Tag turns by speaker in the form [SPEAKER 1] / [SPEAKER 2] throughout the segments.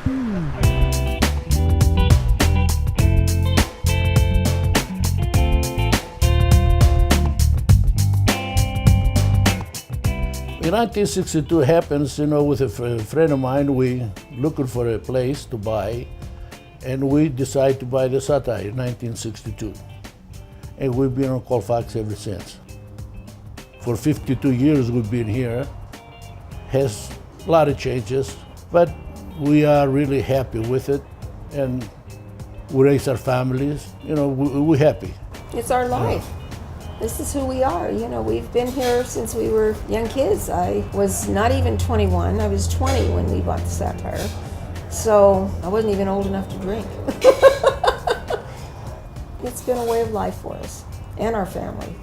[SPEAKER 1] In 1962 happens, with a friend of mine, we looking for a place to buy, and we decide to buy the Satire in 1962. And we've been on Colfax ever since. For 52 years we've been here. Has a lot of changes, but we are really happy with it, and we raise our families. We're happy.
[SPEAKER 2] It's our life. This is who we are. We've been here since we were young kids. I was not even 21. I was 20 when we bought the Satire. So I wasn't even old enough to drink. It's been a way of life for us and our family.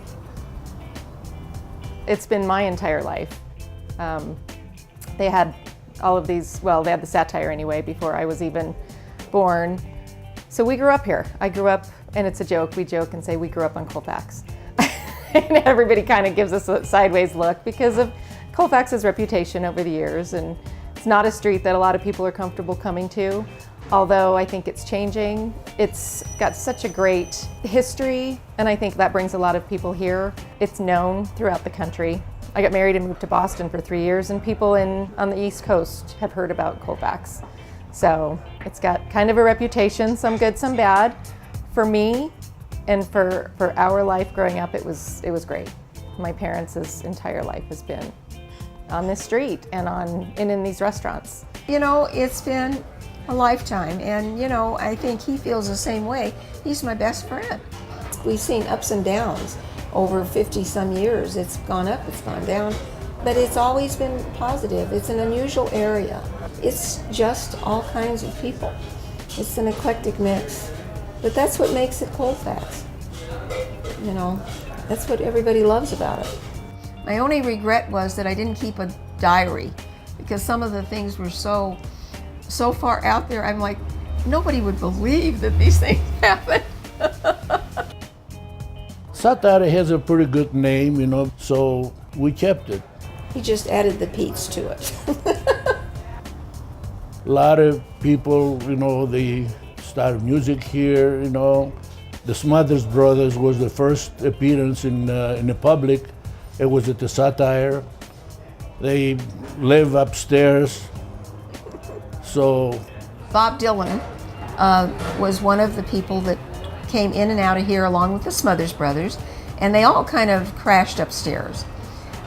[SPEAKER 3] It's been my entire life. They had all of these, well, they had the Satire anyway before I was even born. So we grew up here. I grew up, and it's a joke, we joke and say we grew up on Colfax. And everybody kind of gives us a sideways look because of Colfax's reputation over the years, and it's not a street that a lot of people are comfortable coming to, although I think it's changing. It's got such a great history, and I think that brings a lot of people here. It's known throughout the country. I got married and moved to Boston for 3 years, and people on the East Coast have heard about Colfax. So it's got kind of a reputation, some good, some bad. For me, and for our life growing up, it was great. My parents' entire life has been on this street and in these restaurants.
[SPEAKER 2] It's been a lifetime, and I think he feels the same way. He's my best friend. We've seen ups and downs over 50-some years. It's gone up, it's gone down, but it's always been positive. It's an unusual area. It's just all kinds of people. It's an eclectic mix. But that's what makes it Colfax. That's what everybody loves about it. My only regret was that I didn't keep a diary, because some of the things were so far out there. I'm like, nobody would believe that these things happen.
[SPEAKER 1] Satire has a pretty good name, so we kept it.
[SPEAKER 2] He just added the Pete's to it.
[SPEAKER 1] A lot of people, they started music here, The Smothers Brothers was the first appearance in the public. It was at the Satire. They live upstairs, so.
[SPEAKER 2] Bob Dylan was one of the people that came in and out of here along with the Smothers Brothers, and they all kind of crashed upstairs.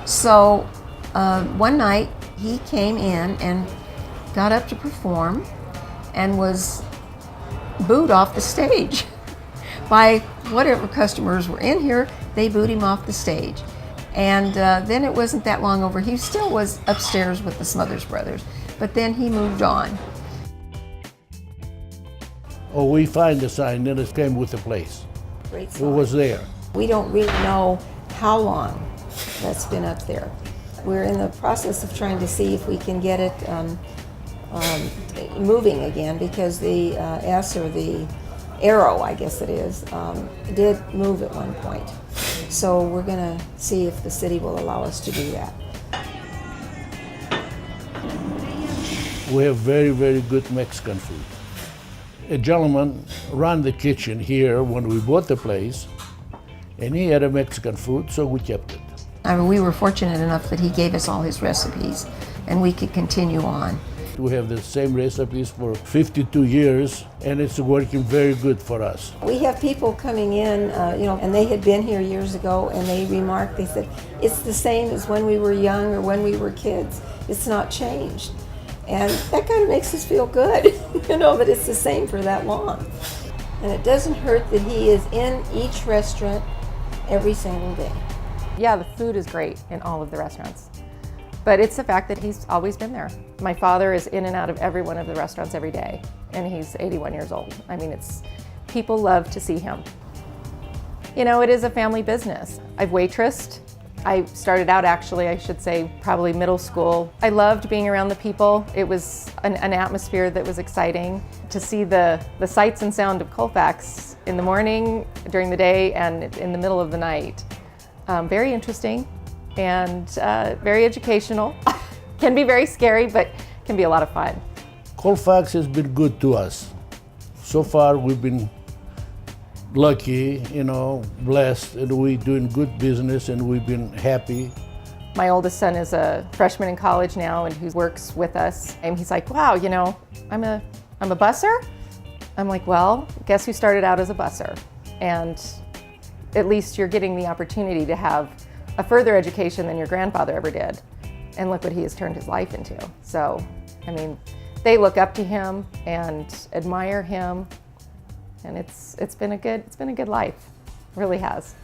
[SPEAKER 2] So one night he came in and got up to perform and was booed off the stage by whatever customers were in here. They booed him off the stage, and then it wasn't that long over. He still was upstairs with the Smothers Brothers, but then he moved on.
[SPEAKER 1] Oh, we find the sign, then it came with the place.
[SPEAKER 2] Great
[SPEAKER 1] It
[SPEAKER 2] sign.
[SPEAKER 1] was there.
[SPEAKER 2] We don't really know how long that's been up there. We're in the process of trying to see if we can get it moving again, because the S, or the arrow, I guess it is, did move at one point. So we're going to see if the city will allow us to do that.
[SPEAKER 1] We have very, very good Mexican food. A gentleman ran the kitchen here when we bought the place, and he had a Mexican food, so we kept it.
[SPEAKER 2] We were fortunate enough that he gave us all his recipes, and we could continue on.
[SPEAKER 1] We have the same recipes for 52 years, and it's working very good for us.
[SPEAKER 2] We have people coming in, and they had been here years ago, and they remarked, they said, it's the same as when we were young or when we were kids. It's not changed. And that kind of makes us feel good, that it's the same for that long. And it doesn't hurt that he is in each restaurant every single day.
[SPEAKER 3] Yeah, the food is great in all of the restaurants, but it's the fact that he's always been there. My father is in and out of every one of the restaurants every day, and he's 81 years old. I mean, people love to see him. It is a family business. I've waitressed. I started out, actually, I should say, probably middle school. I loved being around the people. It was an atmosphere that was exciting. To see the sights and sound of Colfax in the morning, during the day, and in the middle of the night. Very interesting and very educational. Can be very scary, but can be a lot of fun.
[SPEAKER 1] Colfax has been good to us. So far, we've been lucky, blessed, and we're doing good business, and we've been happy.
[SPEAKER 3] My oldest son is a freshman in college now, and who works with us. And he's like, "Wow, I'm a busser." I'm like, "Well, guess who started out as a busser?" And at least you're getting the opportunity to have a further education than your grandfather ever did. And look what he has turned his life into. So, they look up to him and admire him, and it's been a good life. It really has.